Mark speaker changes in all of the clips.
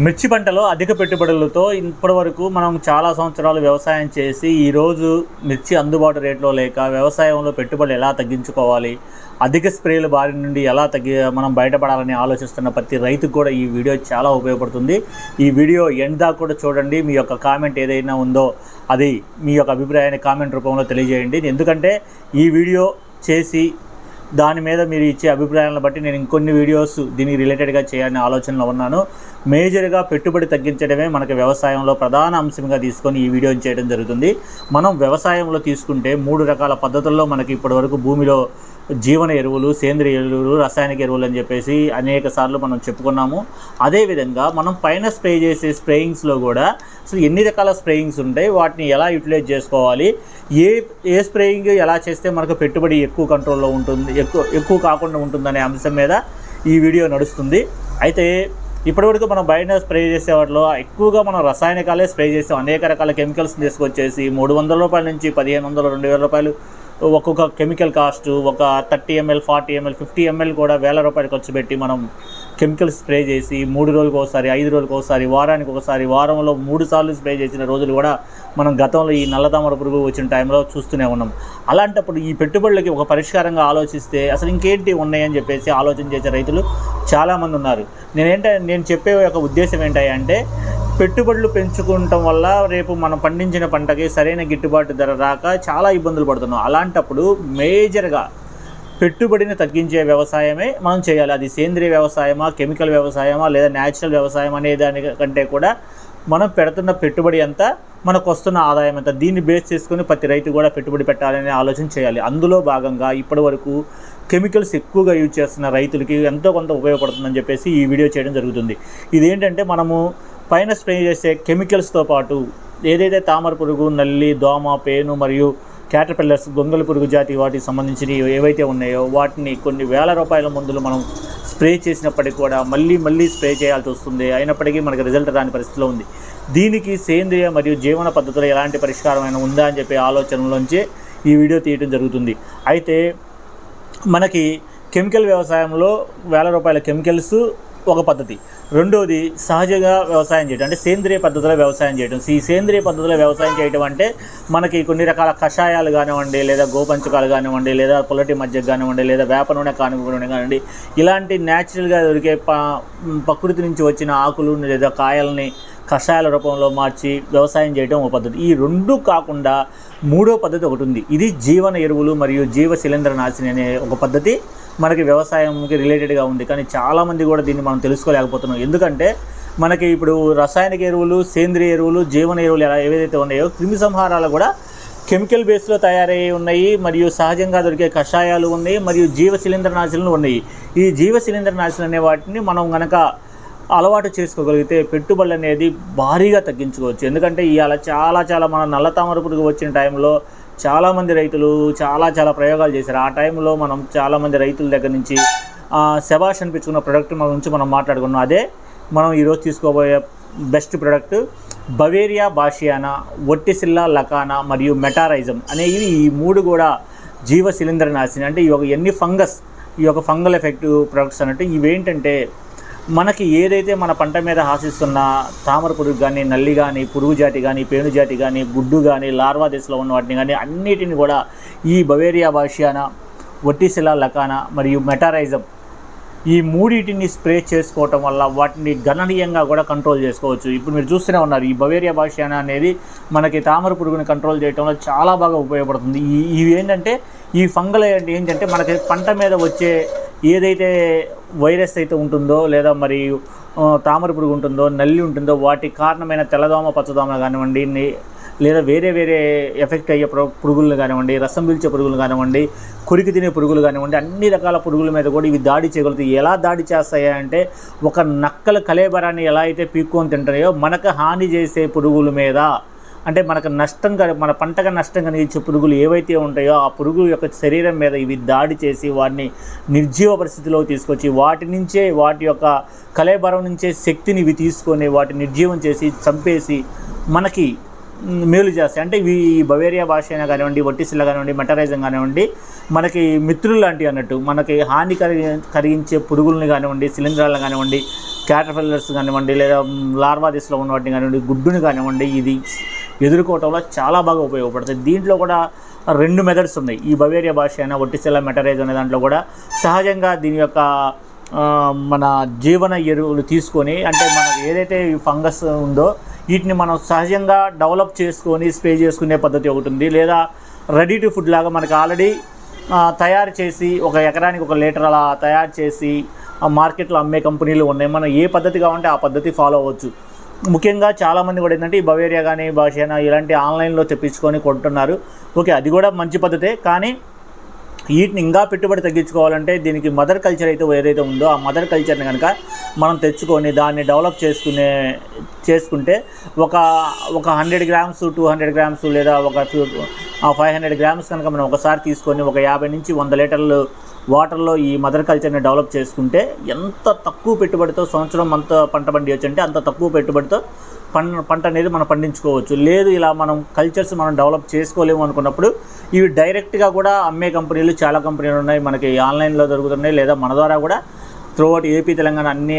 Speaker 1: మిర్చి పంటలో అధిక పెట్టుబడులతో ఇప్పటివరకు మనం చాలా సంవత్సరాలు వ్యవసాయం చేసి ఈరోజు మిర్చి అందుబాటు రేట్లో లేక వ్యవసాయంలో పెట్టుబడులు ఎలా తగ్గించుకోవాలి, అధిక స్ప్రేల బారి నుండి ఎలా మనం బయటపడాలని ఆలోచిస్తున్న ప్రతి రైతుకు కూడా ఈ వీడియో చాలా ఉపయోగపడుతుంది. ఈ వీడియో ఎండ్ దాకా కూడా చూడండి. మీ యొక్క కామెంట్ ఏదైనా ఉందో అది మీ యొక్క అభిప్రాయాన్ని కామెంట్ రూపంలో తెలియజేయండి. ఎందుకంటే ఈ వీడియో చేసి దాని మీద మీరు ఇచ్చే అభిప్రాయాలను బట్టి నేను ఇంకొన్ని వీడియోస్ దీనికి రిలేటెడ్గా చేయాలని ఆలోచనలో ఉన్నాను. మేజర్గా పెట్టుబడి తగ్గించడమే మనకి వ్యవసాయంలో ప్రధాన అంశంగా తీసుకొని ఈ వీడియోని చేయడం జరుగుతుంది. మనం వ్యవసాయంలో తీసుకుంటే 3 రకాల పద్ధతుల్లో మనకి ఇప్పటివరకు భూమిలో జీవన ఎరువులు, సేంద్రియ ఎరువులు, రసాయనిక ఎరువులు అని చెప్పేసి అనేక సార్లు మనం చెప్పుకున్నాము. అదేవిధంగా మనం పైన స్ప్రే చేసే స్ప్రేయింగ్స్లో కూడా అసలు ఎన్ని రకాల స్ప్రేయింగ్స్ ఉంటాయి, వాటిని ఎలా యూటిలైజ్ చేసుకోవాలి, ఏ స్ప్రేయింగ్ ఎలా చేస్తే మనకు పెట్టుబడి ఎక్కువ కంట్రోల్లో ఉంటుంది, ఎక్కువ కాకుండా ఉంటుందనే అంశం మీద ఈ వీడియో నడుస్తుంది. అయితే ఇప్పటివరకు మనం బయట స్ప్రే చేసే వాటిలో ఎక్కువగా మనం రసాయనికాలే స్ప్రే చేసాం. అనేక రకాల కెమికల్స్ తీసుకొచ్చేసి 300 రూపాయల నుంచి 1500, 2000 రూపాయలు ఒక్కొక్క కెమికల్ కాస్ట్, ఒక 30 ml, 40 ml, 50 ml కూడా వేల రూపాయలు ఖర్చు పెట్టి మనం కెమికల్స్ స్ప్రే చేసి 3 రోజులకు ఒకసారి, 5 రోజులకు ఒకసారి, వారానికి ఒకసారి, వారంలో 3 సార్లు స్ప్రే చేసిన రోజులు కూడా మనం గతంలో ఈ నల్లతామర పురుగు వచ్చిన టైంలో చూస్తూనే ఉన్నాం. అలాంటప్పుడు ఈ పెట్టుబడులకి ఒక పరిష్కారంగా ఆలోచిస్తే అసలు ఇంకేంటి ఉన్నాయని చెప్పేసి ఆలోచన చేసే రైతులు చాలామంది ఉన్నారు. నేను చెప్పే ఒక ఉద్దేశం ఏంటంటే పెట్టుబడులు పెంచుకోవటం వల్ల రేపు మనం పండించిన పంటకి సరైన గిట్టుబాటు ధర రాక చాలా ఇబ్బందులు పడుతున్నాం. అలాంటప్పుడు మేజర్గా పెట్టుబడిని తగ్గించే వ్యవసాయమే మనం చేయాలి. అది సేంద్రియ వ్యవసాయమా, కెమికల్ వ్యవసాయమా, లేదా న్యాచురల్ వ్యవసాయం అనే దానికంటే కూడా మనం పెడుతున్న పెట్టుబడి ఎంత, మనకు వస్తున్న ఆదాయం ఎంత, దీన్ని బేస్ చేసుకొని ప్రతి రైతు కూడా పెట్టుబడి పెట్టాలనే ఆలోచన చేయాలి. అందులో భాగంగా ఇప్పటి వరకు కెమికల్స్ ఎక్కువగా యూజ్ చేస్తున్న రైతులకి ఎంతో కొంత ఉపయోగపడుతుందని చెప్పేసి ఈ వీడియో చేయడం జరుగుతుంది. ఇదేంటంటే మనము పైన స్ప్రే చేసే కెమికల్స్తో పాటు ఏదైతే తామర పురుగు, నల్లి, దోమ, పేను మరియు క్యాటర్పిల్లర్స్, గొంగళి పురుగు జాతి వాటికి సంబంధించినవి ఏవైతే ఉన్నాయో వాటిని కొన్ని వేల రూపాయల మందులు మనం స్ప్రే చేసినప్పటికీ కూడా మళ్ళీ స్ప్రే చేయాల్సి వస్తుంది. అయినప్పటికీ మనకి రిజల్ట్ రాని పరిస్థితిలో ఉంది. దీనికి సేంద్రియ మరియు జీవన పద్ధతులు ఎలాంటి పరిష్కారమైన ఉందా అని చెప్పే ఆలోచనలోంచే ఈ వీడియో తీయడం జరుగుతుంది. అయితే మనకి కెమికల్ వ్యవసాయంలో వేల రూపాయల కెమికల్స్ ఒక పద్ధతి. రెండోది సహజంగా వ్యవసాయం చేయడం, అంటే సేంద్రియ పద్ధతిలో వ్యవసాయం చేయడం. ఈ సేంద్రియ పద్ధతిలో వ్యవసాయం చేయడం అంటే మనకి కొన్ని రకాల కషాయాలు కానివ్వండి, లేదా గోపంచకాలు కానివ్వండి, లేదా పుల్లటి మజ్జిగ కానివ్వండి, లేదా వేప నూనె కానివ్వండి, ఇలాంటి న్యాచురల్గా దొరికే ప్రకృతి నుంచి వచ్చిన ఆకులు లేదా కాయల్ని కషాయాల రూపంలో మార్చి వ్యవసాయం చేయడం ఒక పద్ధతి. ఈ రెండు కాకుండా మూడో పద్ధతి ఒకటి ఉంది. ఇది జీవన ఎరువులు మరియు జీవ శిలీంద్ర నాశిని అనే ఒక పద్ధతి మనకి వ్యవసాయంకి రిలేటెడ్గా ఉంది. కానీ చాలామంది కూడా దీన్ని మనం తెలుసుకోలేకపోతున్నాం. ఎందుకంటే మనకి ఇప్పుడు రసాయనిక ఎరువులు, సేంద్రియ ఎరువులు, జీవన ఎరువులు ఏవైతే ఉన్నాయో క్రిమి సంహారాలు కూడా కెమికల్ బేస్లో తయారయ్యి ఉన్నాయి, మరియు సహజంగా దొరికే కషాయాలు ఉన్నాయి, మరియు జీవ శిలీంద్ర నాశినులు ఉన్నాయి. ఈ జీవ శిలీంద్ర నాశినులు అనే వాటిని మనం కనుక అలవాటు చేసుకోగలిగితే పెట్టుబడులు అనేది భారీగా తగ్గించుకోవచ్చు. ఎందుకంటే ఇవాళ చాలా మన నల్లతామర పురుగు వచ్చిన టైంలో చాలామంది రైతులు చాలా ప్రయోగాలు చేశారు. ఆ టైంలో మనం చాలామంది రైతుల దగ్గర నుంచి శబాష్ అనిపించుకున్న ప్రోడక్ట్ గురించి మనం మాట్లాడుకున్నాం. అదే మనం ఈరోజు తీసుకోబోయే బెస్ట్ ప్రోడక్ట్ బవేరియా బాషియానా, ఒట్టిసిల్లా లకానా మరియు మెటారైజం అనేవి. ఈ 3 కూడా జీవ శిలీంద్ర నాశిని. అంటే ఈ యొక్క ఫంగల్ ఎఫెక్ట్ ప్రొడక్ట్స్ అన్నట్టు. ఇవేంటంటే మనకి ఏదైతే మన పంట మీద ఆశిస్తున్న తామర పురుగు కానీ, నల్లి కానీ, పురుగు జాతి కానీ, పేను జాతి కానీ, గుడ్డు కానీ, లార్వా దశలో ఉన్న వాటిని కానీ అన్నిటిని కూడా ఈ బవేరియా బాషియానా, ఒట్టిసిల్లా లకానా మరియు మెటారైజం ఈ 3 స్ప్రే చేసుకోవటం వల్ల వాటిని గణనీయంగా కూడా కంట్రోల్ చేసుకోవచ్చు. ఇప్పుడు మీరు చూస్తూనే ఉన్నారు, ఈ బవేరియా బాషియానా అనేది మనకి తామర పురుగుని కంట్రోల్ చేయడంలో చాలా బాగా ఉపయోగపడుతుంది. ఇవి ఏంటంటే ఈ ఫంగల్ ఏంటంటే మనకి పంట మీద వచ్చే ఏదైతే వైరస్ అయితే ఉంటుందో, లేదా మరి తామర పురుగు ఉంటుందో, నల్లి ఉంటుందో, వాటికి కారణమైన తెల్లదోమ, పచ్చదోమ కానివ్వండి, లేదా వేరే ఎఫెక్ట్ అయ్యే పురుగులు కానివ్వండి, రసం పీల్చే పురుగులు కానివ్వండి, కొరికి తినే పురుగులు కానివ్వండి, అన్ని రకాల పురుగుల మీద కూడా ఇవి దాడి చేయగలుగుతాయి. ఎలా దాడి చేస్తాయి అంటే ఒక నక్కల కళేబరాన్ని ఎలా అయితే పీక్కొని తింటాయో మనకు హాని చేసే పురుగుల మీద, అంటే మనకు మన పంటగా నష్టం కలిగించే పురుగులు ఏవైతే ఉంటాయో ఆ పురుగు యొక్క శరీరం మీద ఇవి దాడి చేసి వాటిని నిర్జీవ పరిస్థితిలో తీసుకొచ్చి వాటి యొక్క కళేబరం నుంచే శక్తిని ఇవి తీసుకొని వాటిని నిర్జీవం చేసి చంపేసి మనకి మేలు చేస్తాయి. అంటే ఇవి బవేరియా బాషియానా కానివ్వండి, ఒట్టిసిల్లా కానివ్వండి, మెటారైజం కానివ్వండి మనకి మిత్రులు లాంటివి అన్నట్టు. మనకి హాని కలిగించే పురుగులను కానివ్వండి, శిలీంధ్రాలను కానివ్వండి క్యాటర్పిల్లర్స్ కానివ్వండి, లేదా లార్వా దిశలో ఉన్న వాటిని కానివ్వండి, గుడ్డుని కానివ్వండి, ఇది ఎదుర్కోవటంలో చాలా బాగా ఉపయోగపడుతుంది. దీంట్లో కూడా 2 మెథడ్స్ ఉన్నాయి. ఈ బవేరియా బాషియానా వర్టిసెల్లా మెటరైజ్ అనే దాంట్లో కూడా సహజంగా దీని యొక్క మన జీవన ఎరువులు తీసుకొని, అంటే మనకు ఏదైతే ఈ ఫంగస్ ఉందో వీటిని మనం సహజంగా డెవలప్ చేసుకొని స్ప్రే చేసుకునే పద్ధతి ఒకటి ఉంది. లేదా రెడీ టు ఫుడ్ లాగా మనకు ఆల్రెడీ తయారు చేసి 1 ఎకరానికి 1 లీటర్ అలా తయారు చేసి మార్కెట్లో అమ్మే కంపెనీలు ఉన్నాయి. మనం ఏ పద్ధతి కావాలంటే ఆ పద్ధతి ఫాలో అవ్వచ్చు. ముఖ్యంగా చాలామంది కూడా ఏంటంటే ఈ బవేరియా కానీ బాషియానా ఇలాంటి ఆన్లైన్లో తెప్పించుకొని కొంటున్నారు. ఓకే, అది కూడా మంచి పద్ధతే. కానీ వీటిని ఇంకా పెట్టుబడి తగ్గించుకోవాలంటే దీనికి మదర్ కల్చర్ అయితే ఏదైతే ఉందో ఆ మదర్ కల్చర్ని కనుక మనం తెచ్చుకొని దాన్ని డెవలప్ చేసుకుంటే ఒక 100 గ్రామ్స్ 200 గ్రామ్స్ లేదా ఒక 500 గ్రామ్స్ కనుక మనం ఒకసారి తీసుకొని 50 నుంచి 100 లీటర్లు వాటర్లో ఈ మదర్ కల్చర్ని డెవలప్ చేసుకుంటే ఎంత తక్కువ పెట్టుబడితో సంవత్సరం అంత పంట పండించవచ్చు అంటే అంత తక్కువ పెట్టుబడితో పంట అనేది మనం పండించుకోవచ్చు. లేదు ఇలా మనం కల్చర్స్ మనం డెవలప్ చేసుకోలేము అనుకున్నప్పుడు ఇవి డైరెక్ట్గా కూడా అమ్మే కంపెనీలు చాలా కంపెనీలు ఉన్నాయి, మనకి ఆన్లైన్లో దొరుకుతున్నాయి. లేదా మన ద్వారా కూడా త్రూఅవుట్ ఏపీ తెలంగాణ అన్ని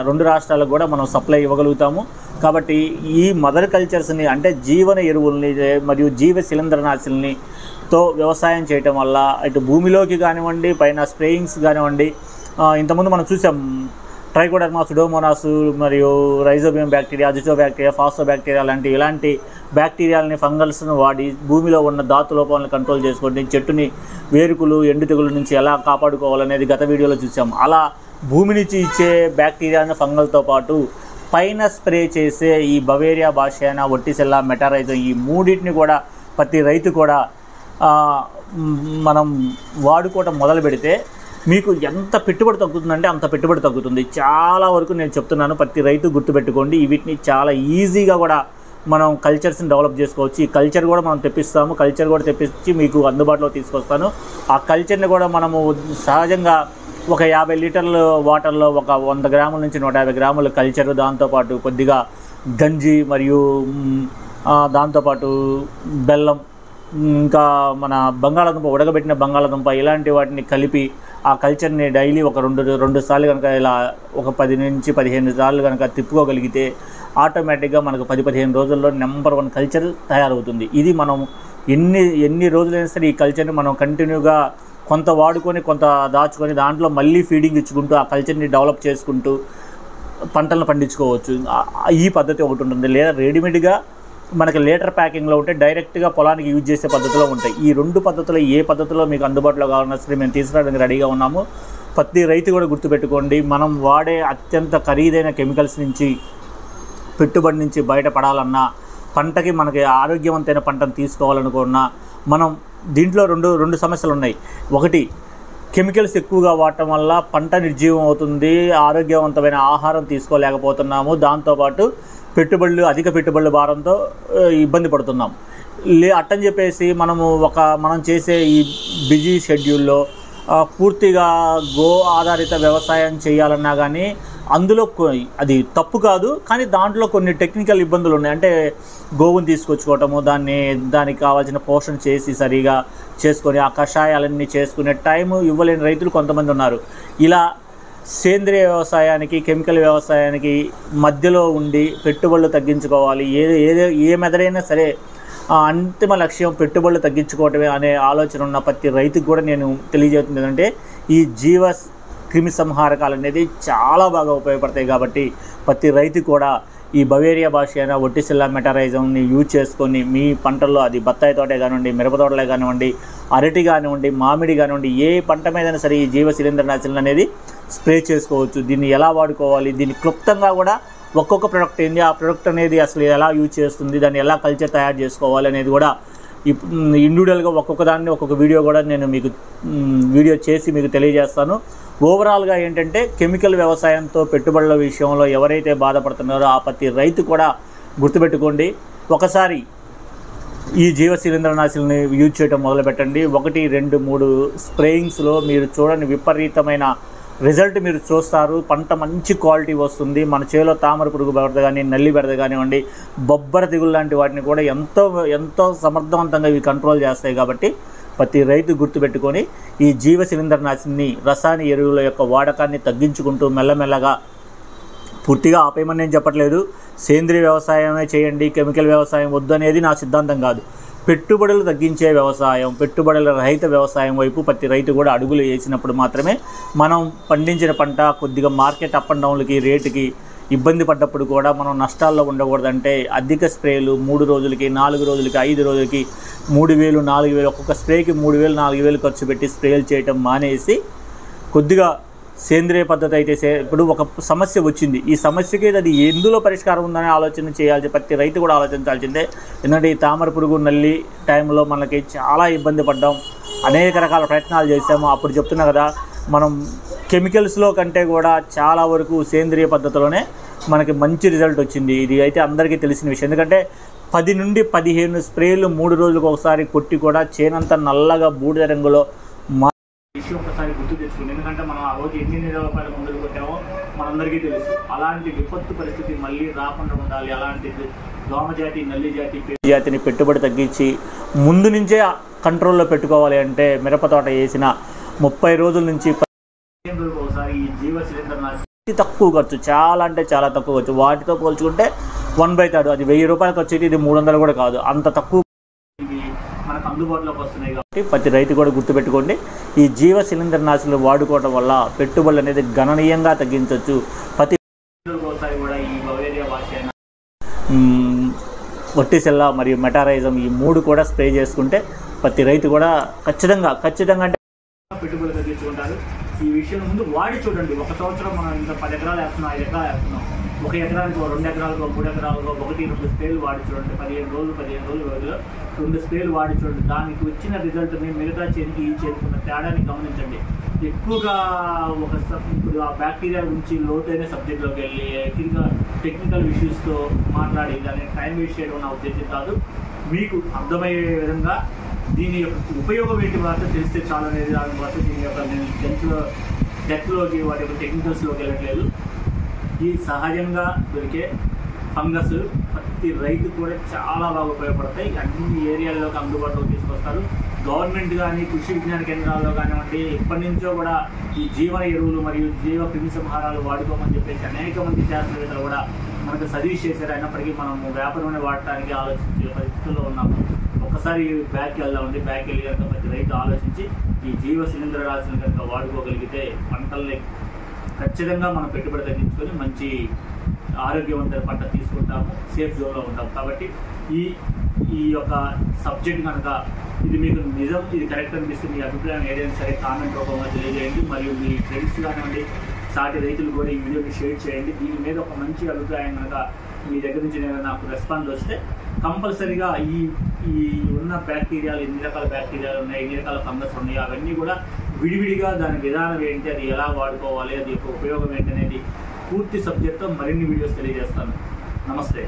Speaker 1: 2 రాష్ట్రాలకు కూడా మనం సప్లై ఇవ్వగలుగుతాము. కాబట్టి ఈ మదర్ కల్చర్స్ని అంటే జీవన ఎరువుల్ని మరియు జీవ శిలీంద్రనాశుల్ని తో వ్యవసాయం చేయటం వల్ల ఇటు భూమిలోకి కానివ్వండి, పైన స్ప్రేయింగ్స్ కానివ్వండి, ఇంతకుముందు మనం చూసాం ట్రైకోడర్మా, సుడోమోనాస్ మరియు రైజోబియం బ్యాక్టీరియా, అజిటో బ్యాక్టీరియా, ఫాస్టో బ్యాక్టీరియా ఇలాంటి బ్యాక్టీరియాలని ఫంగల్స్ను వాడి భూమిలో ఉన్న ధాతు లోపాలను కంట్రోల్ చేసుకొని చెట్టుని వేరుకులు ఎండు తెగుల నుంచి ఎలా కాపాడుకోవాలనేది గత వీడియోలో చూసాం. అలా భూమి నుంచి ఇచ్చే బ్యాక్టీరియాను ఫంగల్తో పాటు పైన స్ప్రే చేసే ఈ బవేరియా బాషియానా వర్టిసెల్లా మెటరైజ్ ఈ మూడింటిని కూడా ప్రతి రైతు కూడా మనం వాడుకోవటం మొదలు పెడితే మీకు ఎంత పెట్టుబడి తగ్గుతుందంటే అంత పెట్టుబడి తగ్గుతుంది. చాలా వరకు నేను చెప్తున్నాను, ప్రతి రైతు గుర్తుపెట్టుకోండి. వీటిని చాలా ఈజీగా కూడా మనం కల్చర్స్ని డెవలప్ చేసుకోవచ్చు. ఈ కల్చర్ కూడా మనం తెప్పిస్తాము, కల్చర్ కూడా తెప్పించి మీకు అందుబాటులో తీసుకొస్తాను. ఆ కల్చర్ని కూడా మనము సహజంగా ఒక 50 లీటర్ల వాటర్లో ఒక 100 గ్రాముల నుంచి 150 గ్రాముల కల్చరు, దాంతోపాటు కొద్దిగా గంజి మరియు దాంతోపాటు బెల్లం, ఇంకా మన బంగాళాదుంప, ఉడకబెట్టిన బంగాళాదుంప ఇలాంటి వాటిని కలిపి ఆ కల్చర్ని డైలీ ఒక 2 సార్లు కనుక ఇలా ఒక 10 నుంచి 15 సార్లు కనుక తిప్పుకోగలిగితే ఆటోమేటిక్గా మనకు 10-15 రోజుల్లో నెంబర్ 1 కల్చర్ తయారవుతుంది. ఇది మనం ఎన్ని రోజులైనా సరే ఈ కల్చర్ని మనం కంటిన్యూగా కొంత వాడుకొని కొంత దాచుకొని దాంట్లో మళ్ళీ ఫీడింగ్ ఇచ్చుకుంటూ ఆ కల్చర్ని డెవలప్ చేసుకుంటూ పంటలను పండించుకోవచ్చు. ఈ పద్ధతి ఒకటి ఉంటుంది. లేదా రెడీమేడ్గా మనకి లీటర్ ప్యాకింగ్లో ఉంటే డైరెక్ట్గా పొలానికి యూజ్ చేసే పద్ధతిలో ఉంటాయి. ఈ 2 పద్ధతులు ఏ పద్ధతిలో మీకు అందుబాటులో కావాలన్నా సరే మేము తీసుకురావడానికి రెడీగా ఉన్నాము. ప్రతి రైతు కూడా గుర్తుపెట్టుకోండి, మనం వాడే అత్యంత ఖరీదైన కెమికల్స్ నుంచి పెట్టుబడి నుంచి బయటపడాలన్నా, పంటకి మనకి ఆరోగ్యవంతమైన పంటను తీసుకోవాలనుకున్నా మనం దీంట్లో రెండు సమస్యలు ఉన్నాయి. ఒకటి, కెమికల్స్ ఎక్కువగా వాడటం వల్ల పంట నిర్జీవం అవుతుంది, ఆరోగ్యవంతమైన ఆహారం తీసుకోలేకపోతున్నాము. దాంతోపాటు అధిక పెట్టుబడుల భారంతో ఇబ్బంది పడుతున్నాం. అట్టని చెప్పేసి మనం చేసే ఈ బిజీ షెడ్యూల్లో పూర్తిగా గో ఆధారిత వ్యవసాయం చేయాలన్నా కానీ అందులో అది తప్పు కాదు, కానీ దాంట్లో కొన్ని టెక్నికల్ ఇబ్బందులు ఉన్నాయి. అంటే గోవుని తీసుకొచ్చుకోవటము, దానికి కావాల్సిన పోషణ చేసి సరిగా చేసుకొని ఆ కషాయాలన్నీ చేసుకునే టైం ఇవ్వలేని రైతులు కొంతమంది ఉన్నారు. ఇలా సేంద్రియ వ్యవసాయానికి కెమికల్ వ్యవసాయానికి మధ్యలో ఉండి పెట్టుబడులు తగ్గించుకోవాలి, ఏ మెదడైనా సరే అంతిమ లక్ష్యం పెట్టుబడులు తగ్గించుకోవటమే అనే ఆలోచన ఉన్న ప్రతి రైతుకు కూడా నేను తెలియజేస్తుంది ఏంటంటే ఈ జీవ క్రిమి సంహారకాలు అనేది చాలా బాగా ఉపయోగపడతాయి. కాబట్టి ప్రతి రైతు కూడా ఈ బవేరియా బాషియానా వర్టిసెల్లా మెటరైజంని యూజ్ చేసుకొని మీ పంటల్లో, అది బత్తాయి తోటే కానివ్వండి, మిరప తోటలే కానివ్వండి, అరటి కానివ్వండి, మామిడి కానివ్వండి, ఏ పంట మీదైనా సరే ఈ జీవ శిలీంద్రనాశులను అనేది స్ప్రే చేసుకోవచ్చు. దీన్ని ఎలా వాడుకోవాలి, దీన్ని క్లుప్తంగా కూడా ఒక్కొక్క ప్రొడక్ట్ ఏంది, ఆ ప్రొడక్ట్ అనేది అసలు ఎలా యూజ్ చేస్తుంది, దాన్ని ఎలా కల్చర్ తయారు చేసుకోవాలి అనేది కూడా ఇండివిజువల్గా ఒక్కొక్క దాన్ని ఒక్కొక్క వీడియో కూడా నేను మీకు వీడియో చేసి మీకు తెలియజేస్తాను. ఓవరాల్గా ఏంటంటే కెమికల్ వ్యవసాయంతో పెట్టుబడుల విషయంలో ఎవరైతే బాధపడుతున్నారో ఆ ప్రతి రైతు కూడా గుర్తుపెట్టుకోండి, ఒకసారి ఈ జీవ శిలీంద్రనాశుల్ని యూజ్ చేయడం మొదలుపెట్టండి. 1, 2, 3 స్ప్రేయింగ్స్లో మీరు చూడని విపరీతమైన రిజల్ట్ మీరు చూస్తారు. పంట మంచి క్వాలిటీ వస్తుంది. మన చేలో తామర పురుగు బెడద కానీ, నల్లి బెడద కానివ్వండి, బొబ్బర తెగులు లాంటి వాటిని కూడా ఎంతో సమర్థవంతంగా ఇవి కంట్రోల్ చేస్తాయి. కాబట్టి ప్రతి రైతు గుర్తుపెట్టుకొని ఈ జీవ శిలీంద్రనాశిని రసాయన ఎరువుల యొక్క వాడకాన్ని తగ్గించుకుంటూ మెల్లమెల్లగా పూర్తిగా ఆపేయమని నేను చెప్పట్లేదు. సేంద్రీయ వ్యవసాయమే చేయండి, కెమికల్ వ్యవసాయం వద్దు అనేది నా సిద్ధాంతం కాదు. పెట్టుబడులు తగ్గించే వ్యవసాయం, పెట్టుబడుల రహిత వ్యవసాయం వైపు ప్రతి రైతు కూడా అడుగులు వేసినప్పుడు మాత్రమే మనం పండించిన పంట కొద్దిగా మార్కెట్ అప్ అండ్ డౌన్లకి రేటుకి ఇబ్బంది పడ్డప్పుడు కూడా మనం నష్టాల్లో ఉండకూడదంటే అధిక స్ప్రేలు 3 రోజులకి, 4 రోజులకి, 5 రోజులకి 3000, 4000 ఒక్కొక్క స్ప్రేకి 3000, 4000 ఖర్చు పెట్టి స్ప్రేలు చేయటం మానేసి కొద్దిగా సేంద్రియ పద్ధతి అయితే ఇప్పుడు ఒక సమస్య వచ్చింది, ఈ సమస్యకి అది ఎందులో పరిష్కారం ఉందని ఆలోచన చేయాల్సి ప్రతి రైతు కూడా ఆలోచించాల్సిందే. ఎందుకంటే ఈ తామర పురుగు నల్లి టైంలో మనకి చాలా ఇబ్బంది పడ్డాం, అనేక రకాల ప్రయత్నాలు చేసాము. అప్పుడు చెప్తున్నా కదా, మనం కెమికల్స్లో కంటే కూడా చాలా వరకు సేంద్రియ పద్ధతిలోనే మనకి మంచి రిజల్ట్ వచ్చింది. ఇది అయితే అందరికీ తెలిసిన విషయం. ఎందుకంటే 10 నుండి 15 స్ప్రేలు 3 రోజులకు ఒకసారి కొట్టి కూడా చేనంతా నల్లగా బూడిద రంగులో విషయం ఒకసారి గుర్తు తెచ్చుకుంది. ఎందుకంటే మనం ఆ రోజు ఎన్ని రూపాయల మందులు కొట్టామో మనందరికీ తెలుసు. అలాంటి విపత్తు పరిస్థితి మళ్ళీ రాకుండా ఉండాలి. అలాంటి దోమజాతి, నల్లి జాతి, జాతిని పెట్టుబడి తగ్గించి ముందు నుంచే కంట్రోల్లో పెట్టుకోవాలి అంటే మిరప తోట వేసిన 30 రోజుల నుంచి 15 రోజులకు ఒకసారి ఈ జీవ శిలీంద్రనాశిని తక్కువ ఖర్చు, చాలా అంటే చాలా తక్కువ ఖర్చు. వాటితో పోల్చుకుంటే 1/3, అది 1000 రూపాయలు ఖర్చు అయితే ఇది 300 కూడా కాదు, అంత తక్కువ మనకు అందుబాటులోకి వస్తున్నాయి. కాబట్టి ప్రతి రైతు కూడా గుర్తుపెట్టుకోండి, ఈ జీవ శిలీంద్రనాశిని వాడుకోవడం వల్ల పెట్టుబడులు అనేది గణనీయంగా తగ్గించవచ్చు. ప్రతి ఒకసారి కూడా ఈ బవేరియా వాష్ అయినా, వర్టిసెల్లా మరియు మెటారైజం ఈ 3 కూడా స్ప్రే చేసుకుంటే ప్రతి రైతు కూడా ఖచ్చితంగా అంటే పెట్టుబడులు తగ్గించుకుంటారు. ఈ విషయం ముందు వాడి చూడండి. ఒక సంవత్సరం మనం ఇంకా 10 ఎకరాలు వేస్తున్నాం, 5 ఎకరాలు వేస్తున్నాం, 1 ఎకరానికి 2 ఎకరాలకు 3 ఎకరాలకు 1-2 స్ప్రేలు వాడి చూడండి. 15 రోజులు వ్యవధిలో 2 స్ప్రేలు వాడి చూడండి. దానికి వచ్చిన రిజల్ట్ని మిగతా చేతికి ఈ చేతికున్న తేడాన్ని గమనించండి. ఎక్కువగా ఇప్పుడు ఆ బ్యాక్టీరియా గురించి లోతైన సబ్జెక్ట్లోకి వెళ్ళి టెక్నికల్ ఇష్యూస్తో మాట్లాడి దాన్ని టైం వేస్ట్ చేయడం నా ఉద్దేశం కాదు. మీకు అర్థమయ్యే విధంగా దీని యొక్క ఉపయోగం ఏంటి మాత్రం తెలిస్తే చాలా అనేది దాని మాత్రం దీని యొక్క నేను డెప్త్లోకి వాటి యొక్క టెక్నికల్స్లోకి వెళ్ళట్లేదు. ఈ సహజంగా దొరికే ఫంగస్ ప్రతి రైతు కూడా చాలా బాగా ఉపయోగపడతాయి. అన్ని ఏరియాల్లోకి అందుబాటులోకి తీసుకొస్తారు. గవర్నమెంట్ కానీ, కృషి విజ్ఞాన కేంద్రాల్లో కానివ్వండి, ఎప్పటి నుంచో కూడా ఈ జీవన ఎరువులు మరియు జీవ క్రిమి సంహారాలు వాడుకోమని చెప్పేసి అనేక మంది శాస్త్రవేత్తలు కూడా మనకు సజెస్ట్ చేశారు. అయినప్పటికీ మనము వ్యాపారంలో వాడటానికి ఆలోచించే పరిస్థితుల్లో ఉన్నాము. ఒకసారి బ్యాక్కి వెళ్దామండి. బ్యాక్కి వెళ్ళి కనుక ప్రతి రైతు ఆలోచించి ఈ జీవ శిలీంద్ర రాశిని కనుక వాడుకోగలిగితే పంటల్ని ఖచ్చితంగా మనం పెట్టుబడి తగ్గించుకొని మంచి ఆరోగ్యవంతమైన పంట తీసుకుంటాము, సేఫ్ జోన్లో ఉంటాము. కాబట్టి ఈ యొక్క సబ్జెక్ట్ కనుక ఇది మీకు నిజం, ఇది కరెక్ట్ అనిపిస్తే మీ అభిప్రాయం ఏదైనా సరే కామెంట్ రూపంలో తెలియజేయండి. మరియు మీ ఫ్రెండ్స్ కానివ్వండి, సాటి రైతులు కూడా ఈ వీడియోని షేర్ చేయండి. దీని మీద ఒక మంచి అభిప్రాయం కనుక మీ దగ్గర నుంచి నాకు రెస్పాన్స్ వస్తే కంపల్సరీగా ఈ ఉన్న బ్యాక్టీరియాలు, ఎన్ని రకాల బ్యాక్టీరియాలు ఉన్నాయి, ఎన్ని రకాల ఫంగస్ ఉన్నాయి, అవన్నీ కూడా విడివిడిగా దాని విధానం ఏంటి, అది ఎలా వాడుకోవాలి, అది యొక్క ఉపయోగం ఏంటి అనేది పూర్తి సబ్జెక్ట్తో మరిన్ని వీడియోస్ తెలియజేస్తాను. నమస్తే.